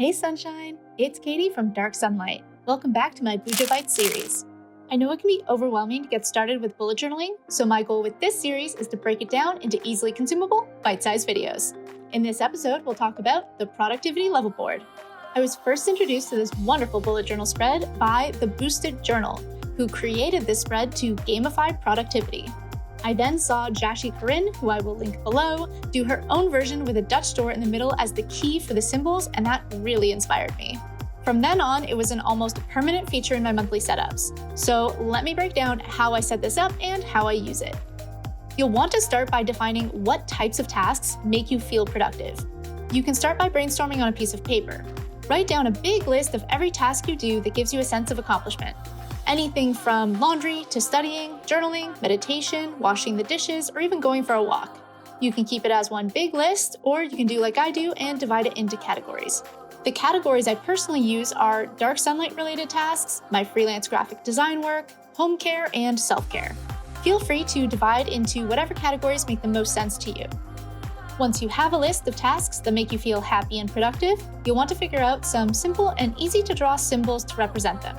Hey sunshine, it's Cady from DarkSunlight. Welcome back to my BUJO Bites series. I know it can be overwhelming to get started with bullet journaling, so my goal with this series is to break it down into easily consumable, bite-sized videos. In this episode, we'll talk about the productivity level board. I was first introduced to this wonderful bullet journal spread by the Boosted Journal, who created this spread to gamify productivity. I then saw Jashi Corinne, who I will link below, do her own version with a Dutch door in the middle as the key for the symbols, and that really inspired me. From then on, it was an almost permanent feature in my monthly setups. So let me break down how I set this up and how I use it. You'll want to start by defining what types of tasks make you feel productive. You can start by brainstorming on a piece of paper. Write down a big list of every task you do that gives you a sense of accomplishment. Anything from laundry to studying, journaling, meditation, washing the dishes, or even going for a walk. You can keep it as one big list, or you can do like I do and divide it into categories. The categories I personally use are dark sunlight related tasks, my freelance graphic design work, home care, and self-care. Feel free to divide into whatever categories make the most sense to you. Once you have a list of tasks that make you feel happy and productive, you'll want to figure out some simple and easy to draw symbols to represent them.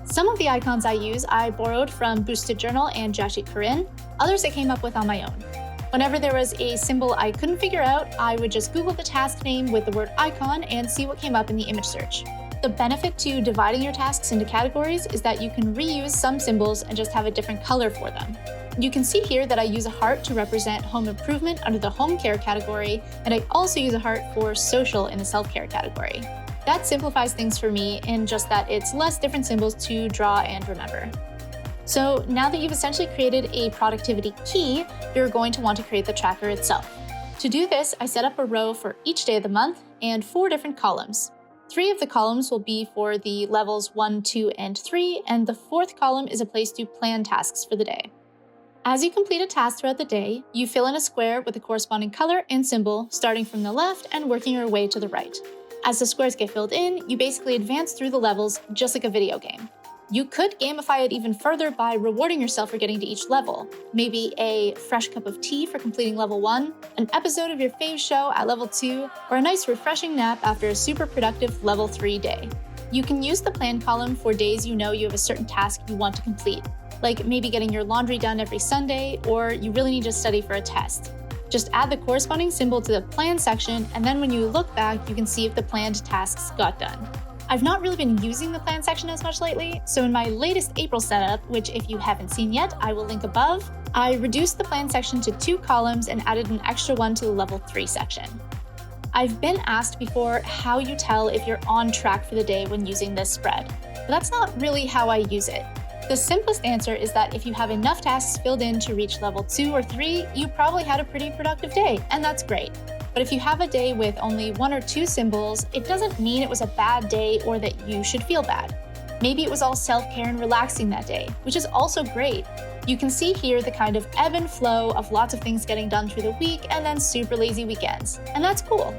Some of the icons I use I borrowed from Boosted Journal and Jashi Corinne, others I came up with on my own. Whenever there was a symbol I couldn't figure out, I would just Google the task name with the word icon and see what came up in the image search. The benefit to dividing your tasks into categories is that you can reuse some symbols and just have a different color for them. You can see here that I use a heart to represent home improvement under the home care category, and I also use a heart for social in the self-care category. That simplifies things for me in just that it's less different symbols to draw and remember. So now that you've essentially created a productivity key, you're going to want to create the tracker itself. To do this, I set up a row for each day of the month and 4 different columns. 3 of the columns will be for the levels 1, 2, and 3, and the 4th column is a place to plan tasks for the day. As you complete a task throughout the day, you fill in a square with the corresponding color and symbol, starting from the left and working your way to the right. As the squares get filled in, you basically advance through the levels just like a video game. You could gamify it even further by rewarding yourself for getting to each level. Maybe a fresh cup of tea for completing level 1, an episode of your fave show at level 2, or a nice refreshing nap after a super productive level 3 day. You can use the plan column for days you know you have a certain task you want to complete, like maybe getting your laundry done every Sunday, or you really need to study for a test. Just add the corresponding symbol to the plan section, and then when you look back, you can see if the planned tasks got done. I've not really been using the plan section as much lately, so in my latest April setup, which if you haven't seen yet, I will link above, I reduced the plan section to 2 columns and added an extra one to the level 3 section. I've been asked before how you tell if you're on track for the day when using this spread, but that's not really how I use it. The simplest answer is that if you have enough tasks filled in to reach level 2 or 3, you probably had a pretty productive day, and that's great. But if you have a day with only 1 or 2 symbols, it doesn't mean it was a bad day or that you should feel bad. Maybe it was all self-care and relaxing that day, which is also great. You can see here the kind of ebb and flow of lots of things getting done through the week and then super lazy weekends, and that's cool.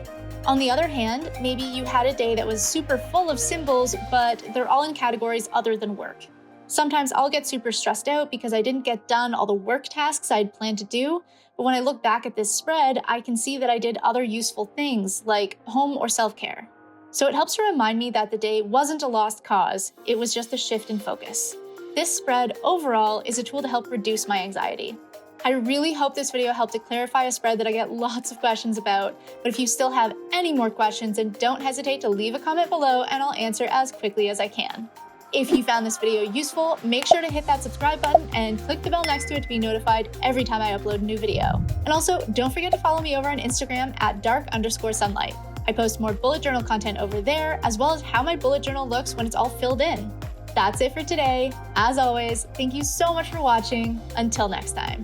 On the other hand, maybe you had a day that was super full of symbols, but they're all in categories other than work. Sometimes I'll get super stressed out because I didn't get done all the work tasks I'd planned to do, but when I look back at this spread, I can see that I did other useful things like home or self-care. So it helps to remind me that the day wasn't a lost cause, it was just a shift in focus. This spread overall is a tool to help reduce my anxiety. I really hope this video helped to clarify a spread that I get lots of questions about, but if you still have any more questions, then don't hesitate to leave a comment below and I'll answer as quickly as I can. If you found this video useful, make sure to hit that subscribe button and click the bell next to it to be notified every time I upload a new video. And also, don't forget to follow me over on Instagram at dark_sunlight. I post more bullet journal content over there, as well as how my bullet journal looks when it's all filled in. That's it for today. As always, thank you so much for watching. Until next time.